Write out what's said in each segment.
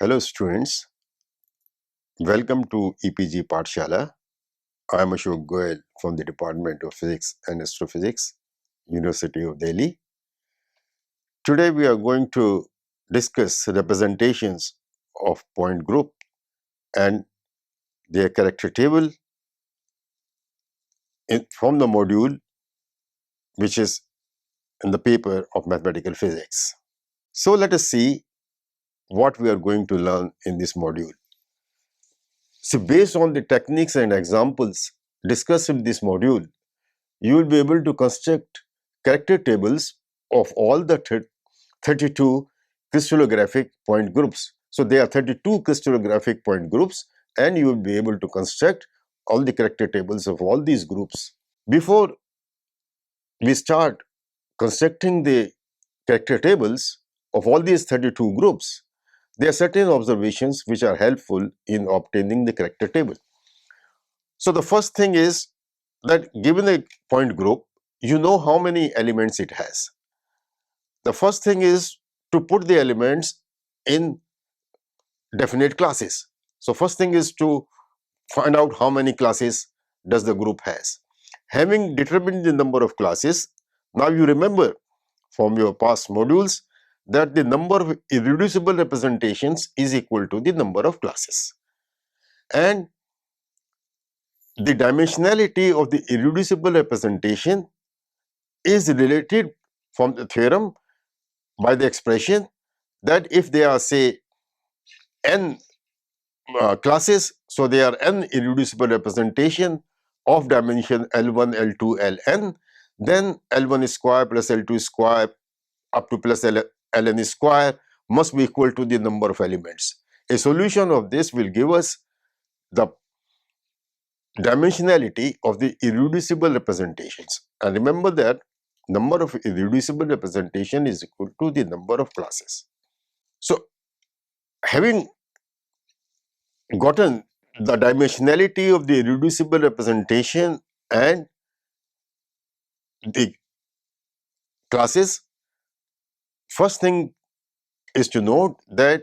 Hello students, welcome to EPG Pathshala. I am Ashok Goel from the Department of Physics and Astrophysics, University of Delhi. Today we are going to discuss representations of point group and their character table from the module which is in the paper of mathematical physics. So let us see what we are going to learn in this module. So based on the techniques and examples discussed in this module, you will be able to construct character tables of all the 32 crystallographic point groups. So there are 32 crystallographic point groups and you will be able to construct all the character tables of all these groups. Before we start constructing the character tables of all these 32 groups, there are certain observations which are helpful in obtaining the character table. So the first thing is that given a point group, you know how many elements it has. The first thing is to put the elements in definite classes. So first thing is to find out how many classes does the group has. Having determined the number of classes, now you remember from your past modules that the number of irreducible representations is equal to the number of classes. And the dimensionality of the irreducible representation is related from the theorem by the expression that if there are, say, n classes, so they are n irreducible representation of dimension L1, L2, Ln, then L1 square plus L2 square up to plus Ln square must be equal to the number of elements. A solution of this will give us the dimensionality of the irreducible representations. And remember that number of irreducible representation is equal to the number of classes. So having gotten the dimensionality of the irreducible representation and the classes, first thing is to note that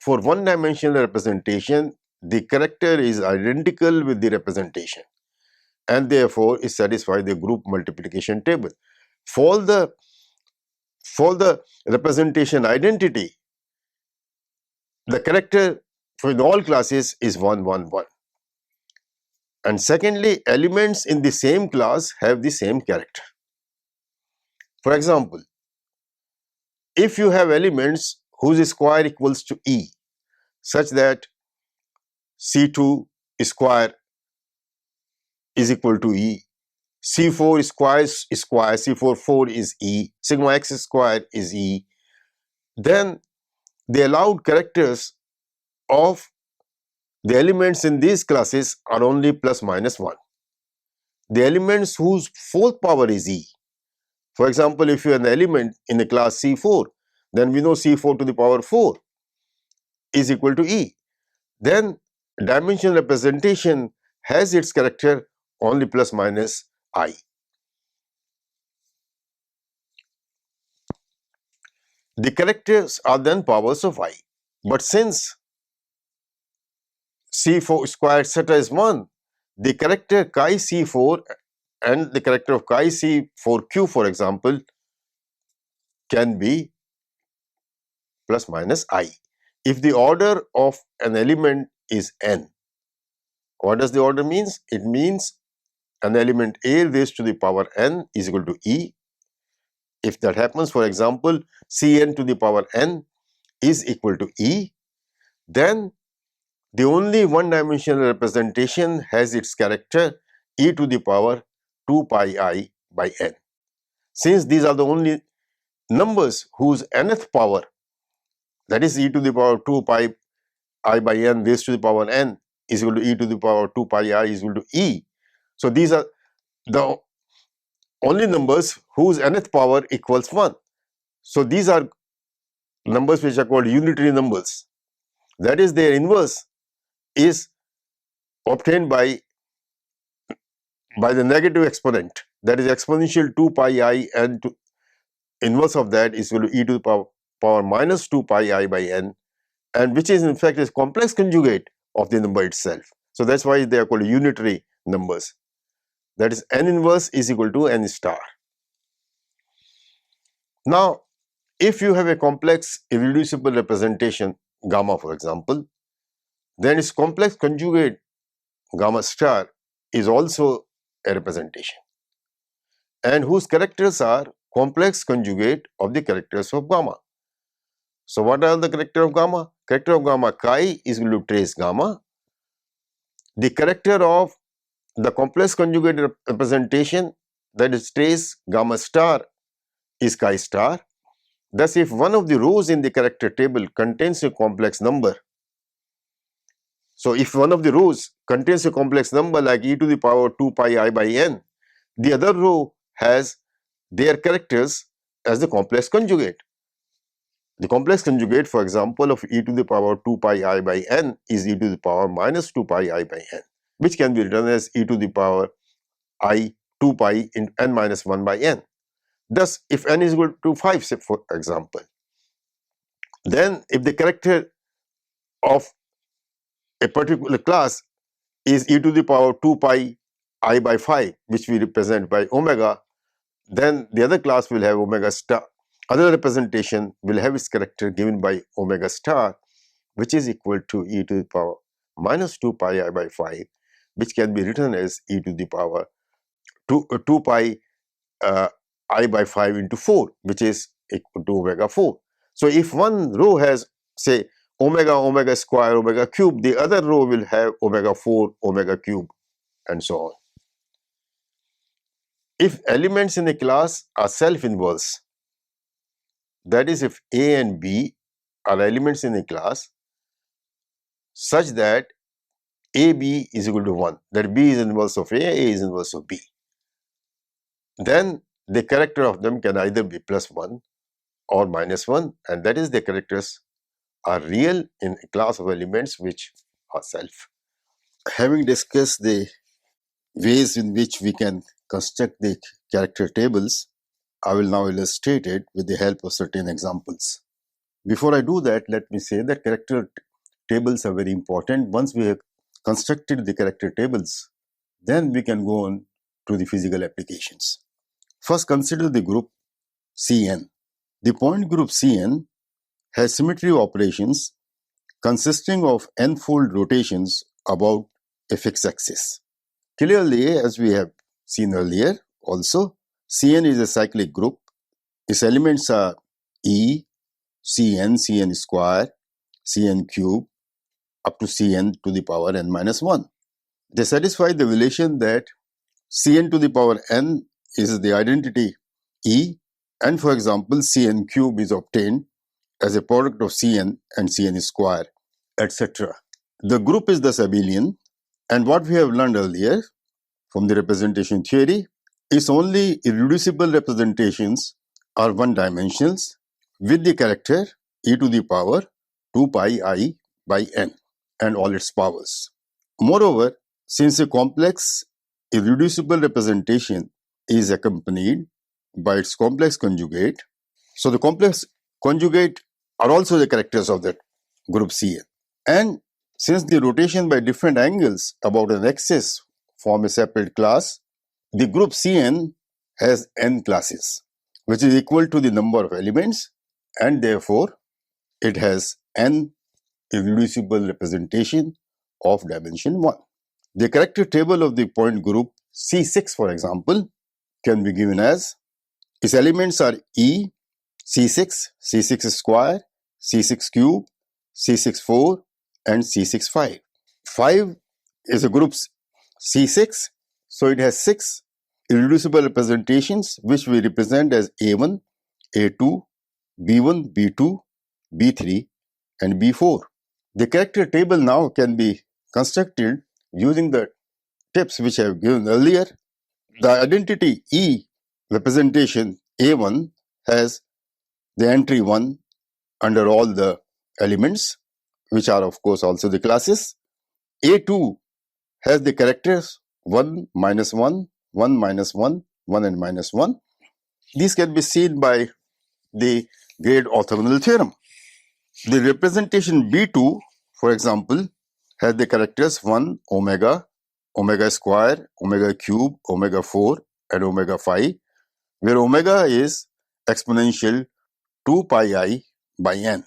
for one dimensional representation, the character is identical with the representation and therefore is satisfy the group multiplication table. For the representation identity, the character for in all classes is 1, 1, 1. And secondly, elements in the same class have the same character. For example, if you have elements whose square equals to E, such that C2 square is equal to E, C4 square, C4 4 is E, sigma x square is E, then the allowed characters of the elements in these classes are only plus minus 1. The elements whose fourth power is E, for example, if you have an element in the class C4, then we know C4 to the power 4 is equal to E. Then dimensional representation has its character only plus minus I. The characters are then powers of I. But since C4 square etc. is 1, the character chi C4 and the character of chi C4Q, for example, can be plus minus I. If the order of an element is n, what does the order means? It means an element A raised to the power n is equal to E. If that happens, for example, Cn to the power n is equal to E, then the only one-dimensional representation has its character e to the power 2 pi I by n. Since these are the only numbers whose nth power, that is e to the power 2 pi I by n raised to the power n is equal to e to the power 2 pi I is equal to E. So these are the only numbers whose nth power equals 1. So these are numbers which are called unitary numbers. That is, their inverse is obtained by the negative exponent, that is exponential 2 pi I, and inverse of that is equal to e to the power minus 2 pi I by n and which is in fact is complex conjugate of the number itself. So that's why they are called unitary numbers. That is, n inverse is equal to n star. Now, if you have a complex irreducible representation gamma, for example, then its complex conjugate gamma star is also a representation, and whose characters are complex conjugate of the characters of gamma. So what are the character of gamma? Character of gamma chi is equal to trace gamma. The character of the complex conjugate representation, that is trace gamma star, is chi star. Thus, if one of the rows in the character table contains a complex number, so if one of the rows contains a complex number like e to the power 2 pi I by n, the other row has their characters as the complex conjugate. The complex conjugate, for example, of e to the power 2 pi I by n is e to the power minus 2 pi I by n, which can be written as e to the power I 2 pi in n minus 1 by n. Thus, if n is equal to 5, say for example, then if the character of a particular class is e to the power 2 pi I by 5, which we represent by omega, then the other class will have omega star. Other representation will have its character given by omega star, which is equal to e to the power minus 2 pi I by 5, which can be written as e to the power 2 pi I by 5 into 4, which is equal to omega 4. So if one row has, say, omega, omega square, omega cube, the other row will have omega 4, omega cube, and so on. If elements in a class are self-inverse, that is, if A and B are elements in a class such that AB is equal to 1, that B is inverse of A is inverse of B, then the character of them can either be plus 1 or minus 1, and that is the characters are real in a class of elements which are self. Having discussed the ways in which we can construct the character tables, I will now illustrate it with the help of certain examples. Before I do that, let me say that character tables are very important. Once we have constructed the character tables, then we can go on to the physical applications. First, consider the group Cn. The point group Cn has symmetry operations consisting of n-fold rotations about a fixed axis. Clearly, as we have seen earlier also, Cn is a cyclic group. Its elements are E, Cn, Cn square, Cn cube, up to Cn to the power n minus 1. They satisfy the relation that Cn to the power n is the identity E, and for example, Cn cube is obtained as a product of Cn and Cn square, etc. The group is thus abelian, and what we have learned earlier from the representation theory is only irreducible representations are one-dimensional with the character e to the power 2 pi I by n and all its powers. Moreover, since a complex irreducible representation is accompanied by its complex conjugate, so the complex conjugate are also the characters of that group Cn. And since the rotation by different angles about an axis form a separate class, the group Cn has n classes, which is equal to the number of elements, and therefore it has n irreducible representation of dimension 1. The character table of the point group C6, for example, can be given as its elements are E, C6, C6 square, C6 cube, C6 4, and C6 5. 5 is a group C6, so it has 6 irreducible representations which we represent as A1, A2, B1, B2, B3, and B4. The character table now can be constructed using the tips which I have given earlier. The identity E representation A1 has the entry 1 under all the elements, which are of course also the classes. A2 has the characters 1, minus 1, 1, minus 1, 1 and minus 1. These can be seen by the grade orthogonal theorem. The representation B2, for example, has the characters 1, omega, omega square, omega cube, omega 4, and omega 5, where omega is exponential 2 pi I by n.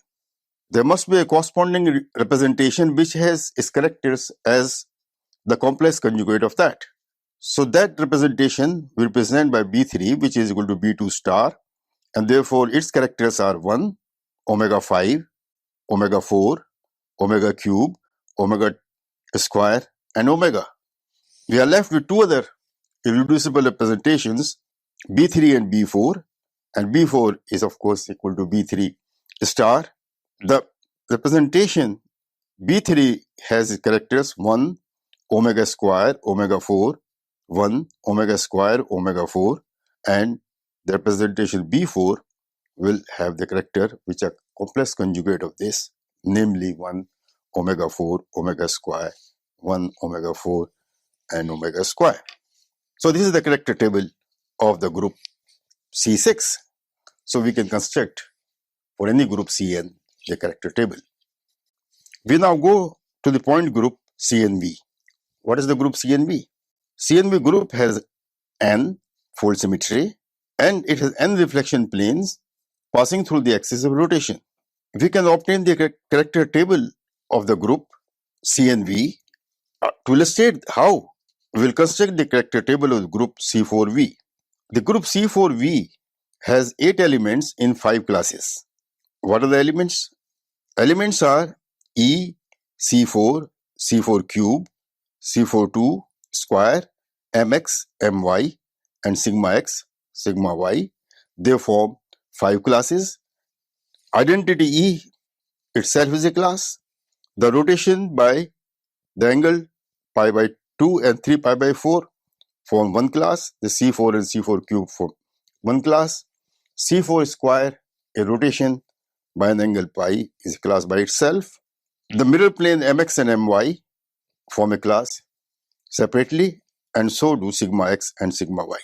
There must be a corresponding representation which has its characters as the complex conjugate of that. So that representation will represent by B3, which is equal to B2 star, and therefore its characters are 1, omega 5, omega 4, omega cube, omega square, and omega. We are left with two other irreducible representations, B3 and B4, and B4 is of course equal to B3 star. The representation B3 has its characters 1, omega square, omega 4, 1, omega square, omega 4, and the representation B4 will have the character which are complex conjugate of this, namely 1, omega 4, omega square, 1, omega 4, and omega square. So this is the character table of the group C6. So we can construct for any group Cn the character table. We now go to the point group CNV. What is the group CNV? CNV group has n fold symmetry and it has n reflection planes passing through the axis of rotation. We can obtain the character table of the group CNV. To illustrate how, we will construct the character table of the group C4V. The group C4V has 8 elements in 5 classes. What are the elements? Elements are E, C4, C4 cube, C42 square, Mx, My, and sigma x, sigma y. They form 5 classes. Identity E itself is a class. The rotation by the angle pi by 2 and 3 pi by 4 form one class. The C4 and C4 cube form one class. C4 square, a rotation by an angle pi, is a class by itself. The mirror plane Mx and My form a class separately, and so do sigma x and sigma y.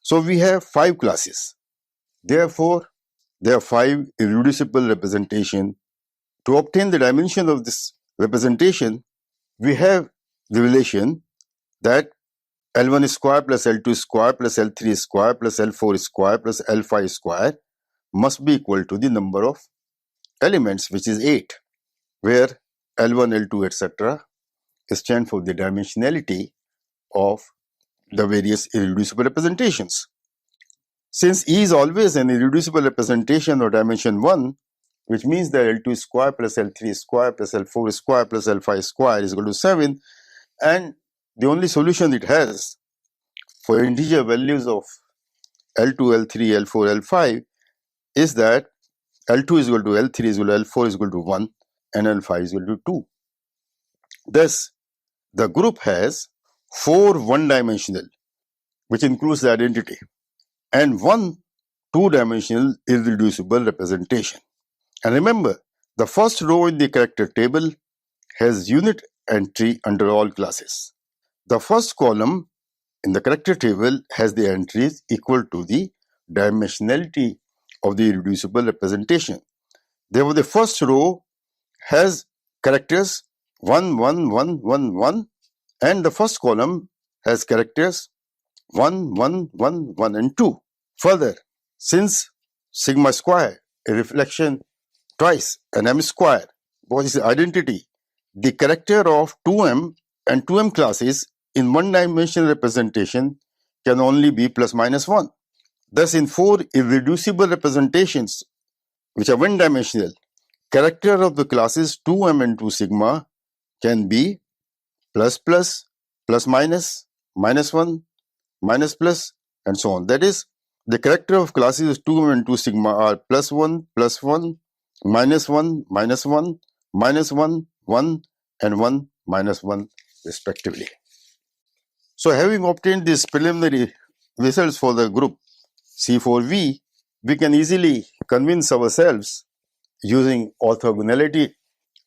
So we have 5 classes. Therefore, there are 5 irreducible representation. To obtain the dimension of this representation, we have the relation that L1 square plus L2 square plus L3 square plus L4 square plus L5 square must be equal to the number of elements, which is 8, where L1, L2, etc. stand for the dimensionality of the various irreducible representations. Since E is always an irreducible representation of dimension 1, which means that L2 square plus L3 square plus L4 square plus L5 square is equal to 7, and the only solution it has for integer values of L2, L3, L4, L5 is that L2 is equal to L3 is equal to L4 is equal to 1 and L5 is equal to 2. Thus, the group has 4 one-dimensional, which includes the identity, and 1 two-dimensional irreducible representation. And remember, the first row in the character table has unit entry under all classes. The first column in the character table has the entries equal to the dimensionality of the irreducible representation. Therefore, the first row has characters 1, 1, 1, 1, 1, and the first column has characters 1, 1, 1, 1, and 2. Further, since sigma square, a reflection twice, and m square was its identity, the character of 2m and 2m classes in one-dimensional representation can only be plus minus 1. Thus, in 4 irreducible representations, which are one-dimensional, character of the classes 2m and 2 sigma can be plus plus, plus minus, minus 1, minus plus, and so on. That is, the character of classes 2m and 2 sigma are plus 1, minus 1, minus 1, minus 1, 1, and 1, minus 1, respectively. So, having obtained these preliminary results for the group C4V, we can easily convince ourselves using orthogonality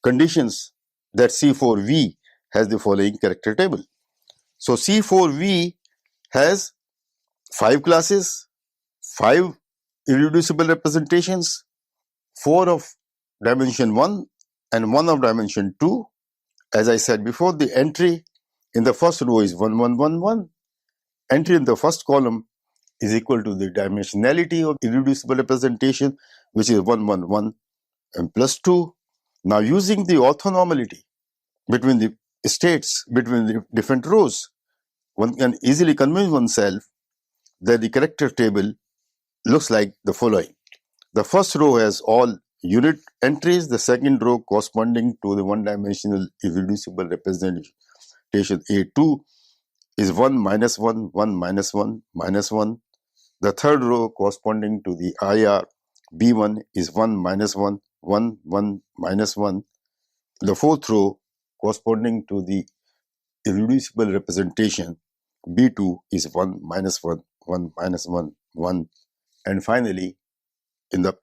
conditions that C4V has the following character table. So, C4V has 5 classes, 5 irreducible representations, 4 of dimension 1 and one of dimension 2. As I said before, the entry in the first row is 1, 1, 1, 1. Entry in the first column is equal to the dimensionality of irreducible representation, which is 1, 1, 1 and plus 2. Now, using the orthonormality between the states, between the different rows, one can easily convince oneself that the character table looks like the following. The first row has all unit entries, the second row corresponding to the one-dimensional irreducible representation A2 is 1, minus 1, 1, minus 1, minus 1. The third row corresponding to the IR B1 is 1, minus 1, 1, 1, minus 1. The fourth row corresponding to the irreducible representation B2 is 1, minus 1, 1, minus 1, 1. And finally, in the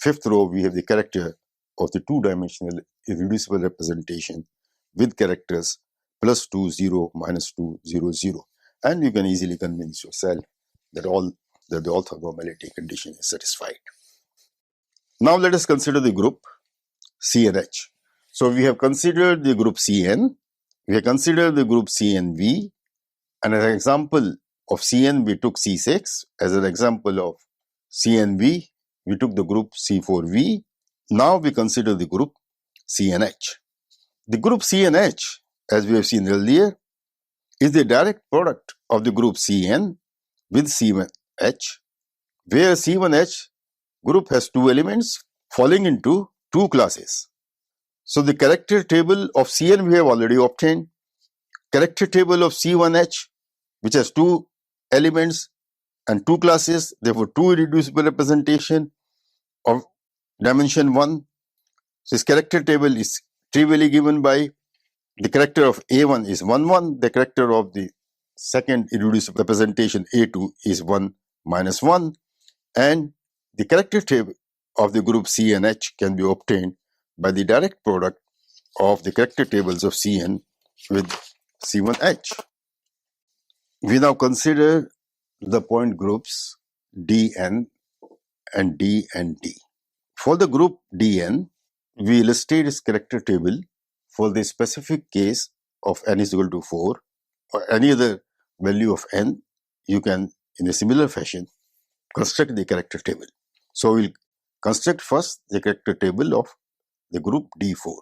fifth row, we have the character of the two-dimensional irreducible representation with characters plus 2, 0, minus 2, 0, 0. And you can easily convince yourself that the orthonormality condition is satisfied. Now let us consider the group C and H. So we have considered the group Cn, we have considered the group CnV, and as an example of Cn, we took C6. As an example of CnV, we took the group C4V. Now we consider the group CNH. The group CNH, as we have seen earlier, is the direct product of the group Cn with C1H, where C1H group has two elements falling into two classes. So the character table of Cn we have already obtained. Character table of C1H, which has two elements and two classes, therefore two irreducible representation of dimension 1. So this character table is trivially given by the character of A1 is 1, 1, the character of the second irreducible representation A2 is 1, minus 1, and the character table of the group C and H can be obtained by the direct product of the character tables of Cn with C1H. We now consider the point groups Dn and D and D. For the group Dn, we illustrate its character table for the specific case of n is equal to 4 or any other value of n. You can, in a similar fashion, construct the character table. So we'll construct first the character table of the group D4.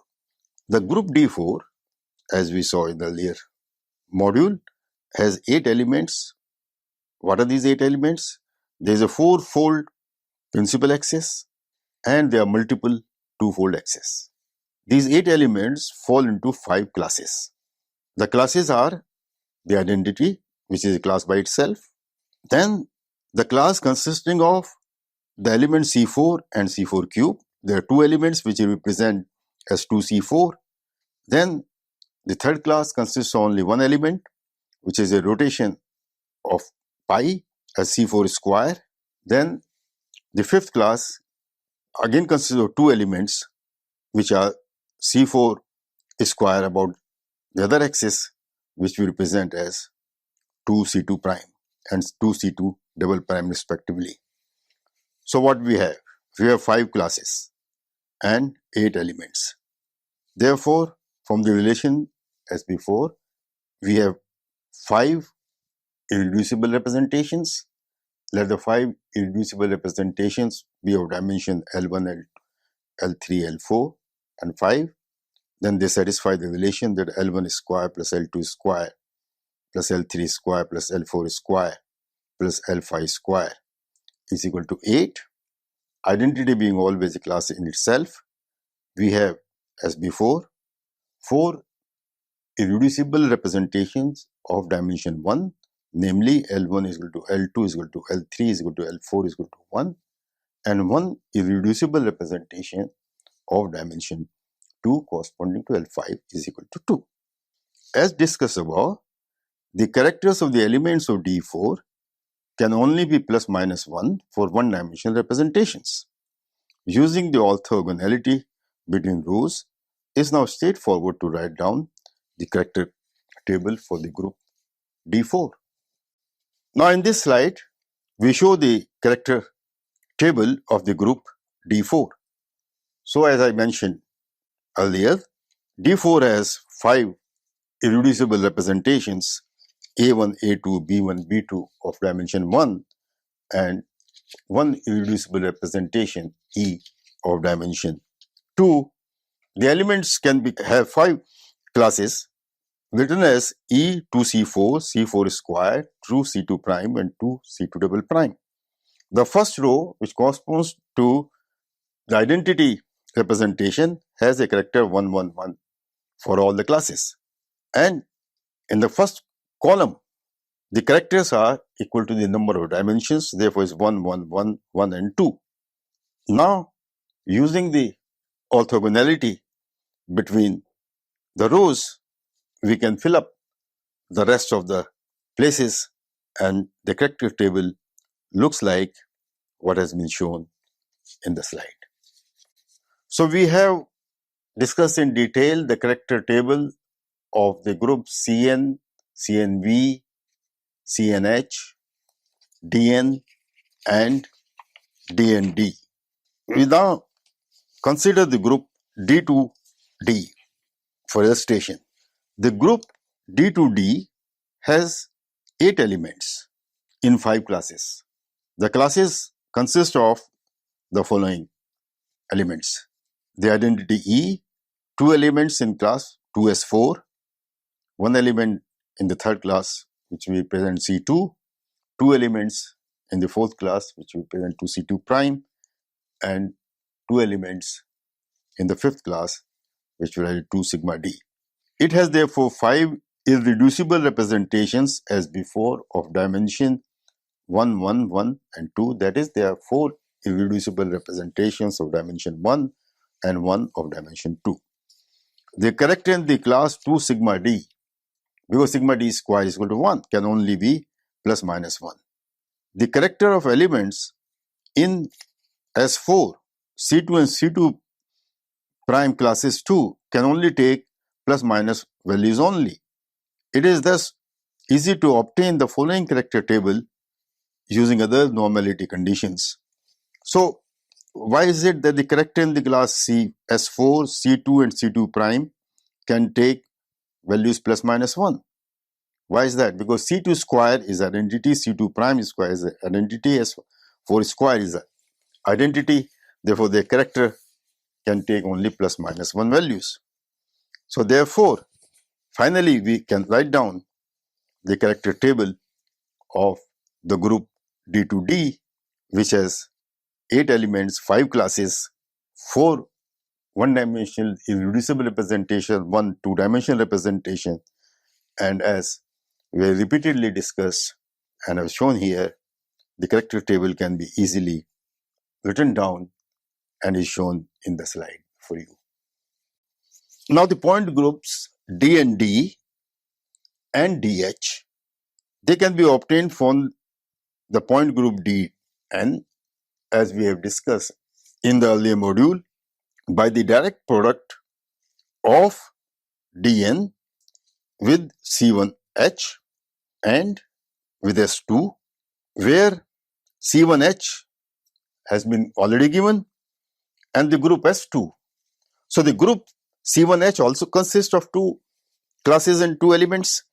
The group D4, as we saw in the earlier module, has 8 elements. What are these 8 elements? There is a 4-fold principal axis and there are multiple 2-fold axes. These 8 elements fall into 5 classes. The classes are the identity, which is a class by itself. Then the class consisting of the element C4 and C4 cube. There are 2 elements which represent as 2C4. Then the third class consists of only 1 element, which is a rotation of pi as C4 square. Then the fifth class again consists of 2 elements, which are C4 square about the other axis, which we represent as 2C2 prime and 2C2 double prime respectively. So what we have? We have 5 classes and 8 elements. Therefore, from the relation as before, we have 5 irreducible representations. Let the 5 irreducible representations be of dimension L1, L3, L4 and 5. Then they satisfy the relation that L1 square plus L2 square plus L3 square plus L4 square plus L5 square is equal to 8. Identity being always a class in itself, we have, as before, 4 irreducible representations of dimension 1, namely L1 is equal to L2 is equal to L3 is equal to L4 is equal to 1, and 1 irreducible representation of dimension 2 corresponding to L5 is equal to 2. As discussed above, the characters of the elements of D4 can only be plus minus 1 for one-dimensional representations. Using the orthogonality between rows, is now straightforward to write down the character table for the group D4. Now in this slide, we show the character table of the group D4. So as I mentioned earlier, D4 has 5 irreducible representations A1, A2, B1, B2 of dimension 1 and one irreducible representation E of dimension 2. The elements can have 5 classes written as E2C4, C4 square, 2C2 prime and 2C2 double prime. The first row, which corresponds to the identity representation, has a character 111 for all the classes. And in the first column, the characters are equal to the number of dimensions, therefore it's 1, 1, 1, 1 and 2. Now, using the orthogonality between the rows, we can fill up the rest of the places and the character table looks like what has been shown in the slide. So we have discussed in detail the character table of the group CN, CNV, CNH, DN and DND. We now consider the group D2D for illustration. The group D2D has 8 elements in 5 classes. The classes consist of the following elements. The identity E, 2 elements in class 2S4, 1 element in the third class which we present C2, 2 elements in the fourth class which we present 2C2 prime and 2 elements in the fifth class which we write 2 sigma D. It has therefore 5 irreducible representations as before of dimension 1, 1, 1 and 2. That is, there are 4 irreducible representations of dimension 1 and 1 of dimension 2. The character in the class 2 sigma D, because sigma D square is equal to 1, can only be plus minus 1. The character of elements in S4, C2 and C2 prime classes 2 can only take plus minus values only. It is thus easy to obtain the following character table using other normality conditions. So, why is it that the character in the class C, S4, C2 and C2 prime can take values plus minus 1? Why is that? Because C2 square is identity, C2 prime square is identity, S4 square is identity. Therefore, the character can take only plus minus 1 values. So, therefore, finally, we can write down the character table of the group D2D, which has 8 elements, 5 classes, 4 one-dimensional irreducible representation, 1 two-dimensional representation, and as we have repeatedly discussed and have shown here, the character table can be easily written down and is shown in the slide for you. Now the point groups D and D and DH, they can be obtained from the point group Dn, as we have discussed in the earlier module, by the direct product of Dn with C1H and with S2, where C1H has been already given and the group S2. So the group C1H also consists of 2 classes and 2 elements.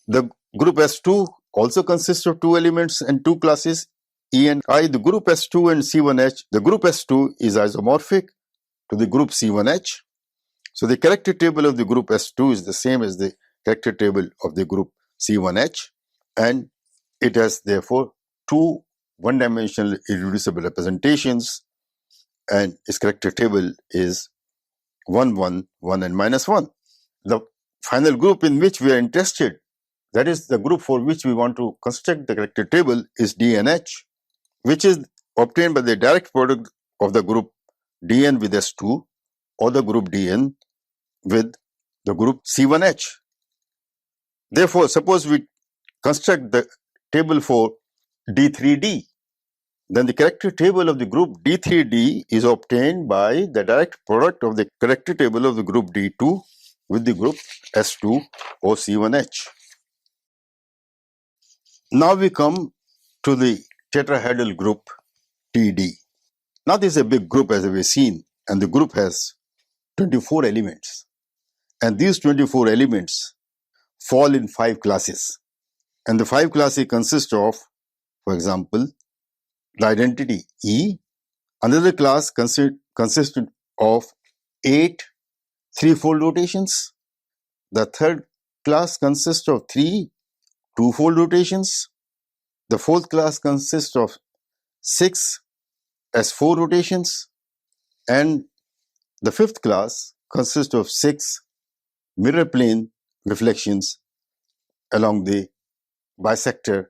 The group S2 also consists of 2 elements and 2 classes E and I. The group S2 and C1H, the group S2 is isomorphic to the group C1H. So the character table of the group S2 is the same as the character table of the group C1H, and it has therefore 2 one-dimensional irreducible representations, and its character table is 1, 1, 1 and minus 1. The final group in which we are interested, that is the group for which we want to construct the character table, is DNH, which is obtained by the direct product of the group Dn with S2 or the group Dn with the group C1H. Therefore, suppose we construct the table for D3D, then the character table of the group D3D is obtained by the direct product of the character table of the group D2 with the group S2 or C1H. Now we come to the tetrahedral group TD. Now this is a big group as we've seen. and the group has 24 elements. And these 24 elements fall in 5 classes. And the 5 classes consist of, for example, the identity E. Another class consists of 8 3-fold rotations. The third class consists of 3 2-fold rotations. The fourth class consists of 6 S4 rotations. And the fifth class consists of 6 mirror plane reflections along the bisector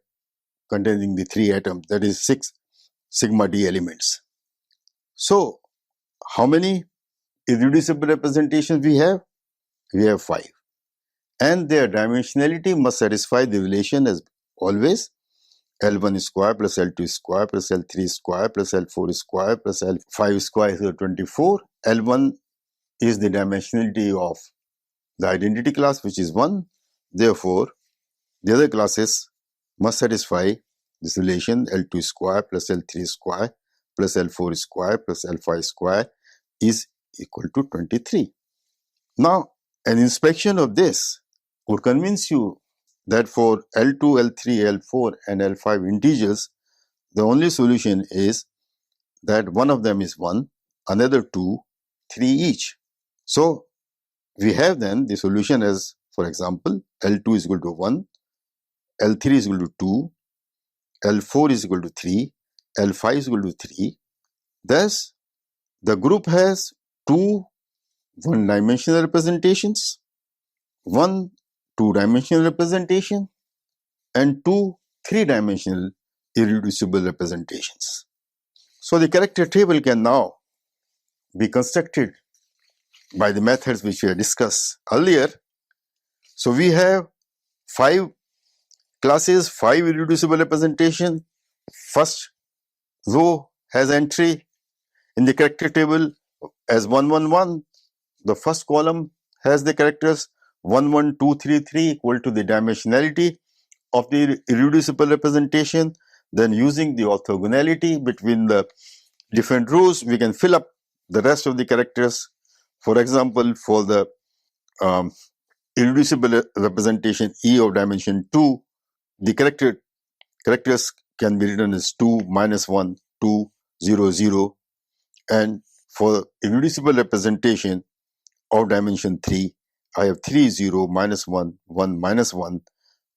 containing the 3 atoms, that is 6 sigma d elements. So, how many irreducible representations we have? We have 5. And their dimensionality must satisfy the relation as always: L1 square plus L2 square plus L3 square plus L4 square plus L5 square is 24. L1 is the dimensionality of the identity class, which is 1. Therefore, the other classes must satisfy this relation: L2 square plus L3 square plus L4 square plus L5 square is equal to 23. Now, an inspection of this would convince you that for L2, L3, L4 and L5 integers, the only solution is that one of them is 1, another 2, 3 each. So, we have then the solution as, for example, L2 is equal to 1, L3 is equal to 2, L4 is equal to 3, L5 is equal to 3. Thus, the group has 2 one-dimensional representations, 1 two-dimensional representation, and 2 three-dimensional irreducible representations. So, the character table can now be constructed by the methods which we have discussed earlier. So, we have 5 classes, 5 irreducible representation. First row has entry in the character table as 111. The first column has the characters 1, 1, 2, 3, 3 equal to the dimensionality of the irreducible representation. Then, using the orthogonality between the different rows, we can fill up the rest of the characters. For example, for the irreducible representation E of dimension 2, the characters can be written as 2, minus 1, 2, 0, 0. And for irreducible representation of dimension 3, I have 3, 0, minus 1, 1, minus 1.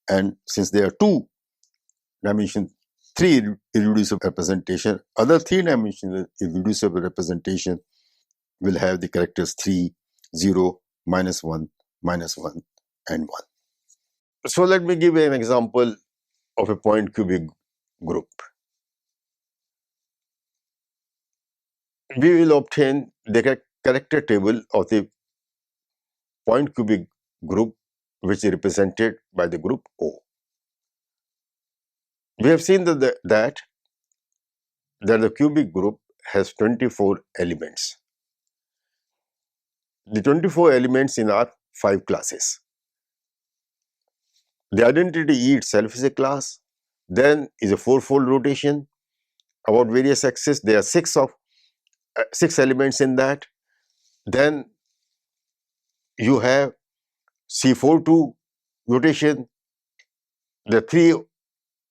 And since there are 2 dimension 3 irreducible representation, other 3-dimensional irreducible representation will have the characters 3, 0, minus 1, and 1. So let me give an example of a point cubic group. We will obtain the character table of the point cubic group, which is represented by the group O. We have seen that the cubic group has 24 elements. The 24 elements in our 5 classes. The identity E itself is a class. Then is a 4-fold rotation about various axes. There are 6 elements in that. Then you have C4-2 rotation. There are 3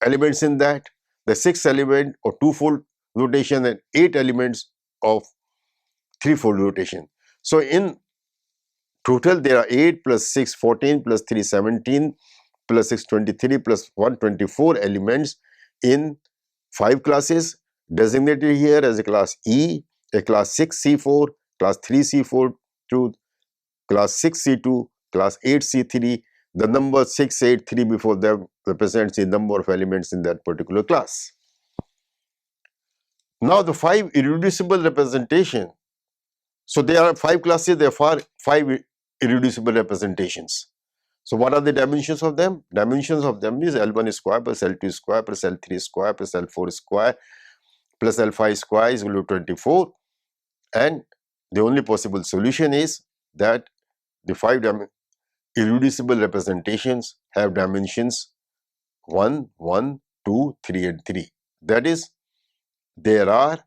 elements in that. The 6th element or 2-fold rotation and 8 elements of 3-fold rotation. So in total, there are 8 plus 6, 14 plus 3, 17 plus 6, 23 plus 1, 24 elements in 5 classes designated here as a class E, a class 6 C4, class 3 C4, to class 6 C2, class 8 C3. The number 6, 8, 3 before them represents the number of elements in that particular class. Now the 5 irreducible representation. So there are 5 classes, there are 5 irreducible representations. So what are the dimensions of them? Dimensions of them is L1 square plus L2 square plus L3 square plus L4 square plus L5 square is equal to 24. And the only possible solution is that the 5 irreducible representations have dimensions 1, 1, 2, 3 and 3. That is, there are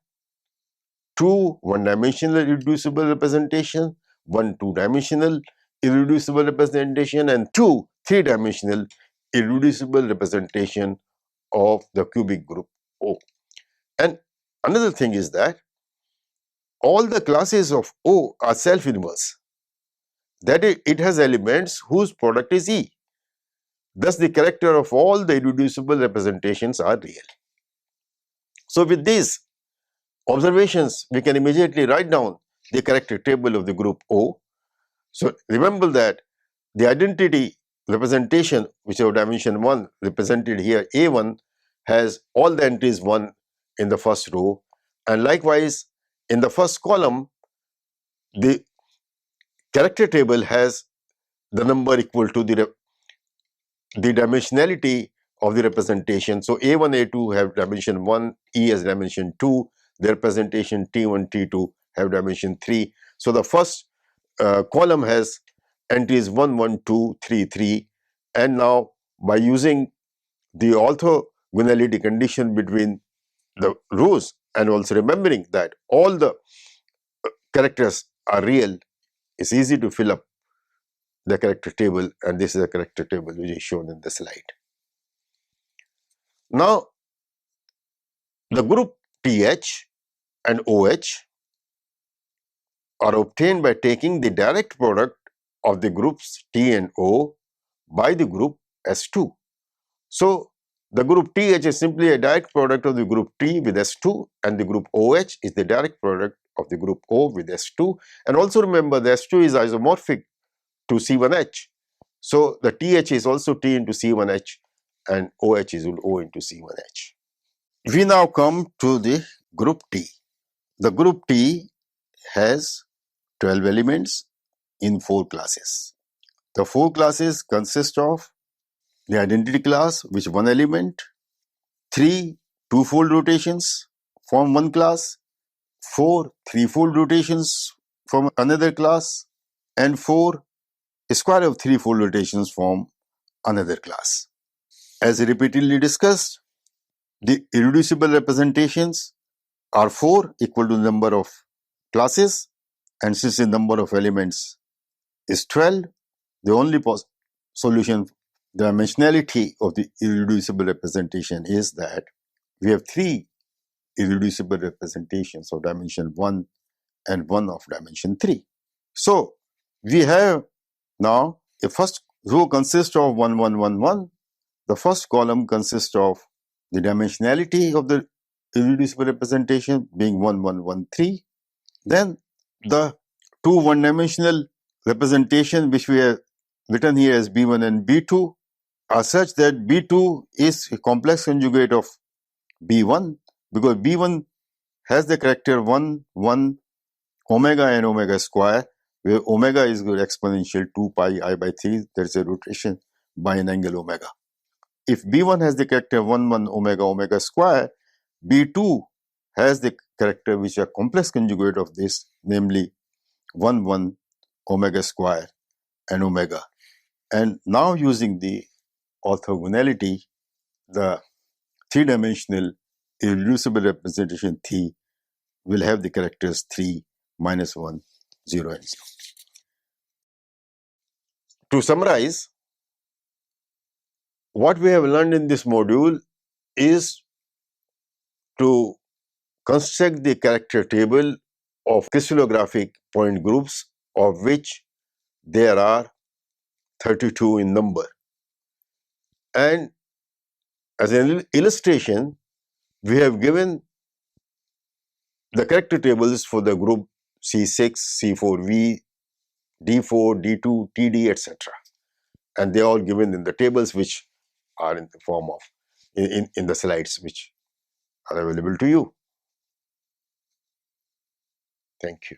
two one-dimensional irreducible representation, one two-dimensional irreducible representation, and two three-dimensional irreducible representation of the cubic group O. And another thing is that all the classes of O are self-inverse. That is, it has elements whose product is E. Thus, the character of all the irreducible representations are real. So, with these observations, we can immediately write down the character table of the group O. So, remember that the identity representation, which is of dimension 1, represented here A1, has all the entries 1 in the first row, and likewise in the first column, the character table has the number equal to the dimensionality of the representation. So, A1, A2 have dimension 1, E has dimension 2, the representation T1, T2 have dimension 3. So, the first column has entries 1, 1, 2, 3, 3, and now by using the orthogonality condition between the rows and also remembering that all the characters are real, it's easy to fill up the character table, and this is a character table which is shown in the slide. Now, the group TH and OH are obtained by taking the direct product of the groups T and O by the group S2. So, the group TH is simply a direct product of the group T with S2, and the group OH is the direct product of the group O with S2. And also remember, the S2 is isomorphic to C1H. So, the TH is also T into C1H and OH is O into C1H. We now come to the group T. The group T has 12 elements in 4 classes. The 4 classes consist of the identity class, which one element, 3 two-fold rotations from one class, 4 three-fold rotations from another class, and 4 square of three-fold rotations from another class. As repeatedly discussed, the irreducible representations are 4 equal to the number of classes, and since the number of elements is 12, the only solution, the dimensionality of the irreducible representation is that we have 3 irreducible representations of dimension 1 and 1 of dimension 3. So, we have now a first row consists of 1, 1, 1, 1. The first column consists of the dimensionality of the irreducible representation being 1, 1, 1, 3. Then the two one-dimensional representation which we have written here as B1 and B2 are such that B2 is a complex conjugate of B1, because B1 has the character 1, 1, omega and omega square, where omega is good exponential 2 pi I by 3, there is a rotation by an angle omega. If B1 has the character 1, 1, omega, omega square, B2 has the character which are complex conjugate of this, namely 1, 1, omega square and omega. And now using the orthogonality, the three-dimensional irreducible representation T will have the characters 3, minus 1, 0 and 0. To summarize, what we have learned in this module is to construct the character table of crystallographic point groups, of which there are 32 in number. And as an illustration, we have given the character tables for the group C6, C4V, D4, D2, TD, etc. And they are all given in the tables which are in the form of, in the slides which are available to you. Thank you.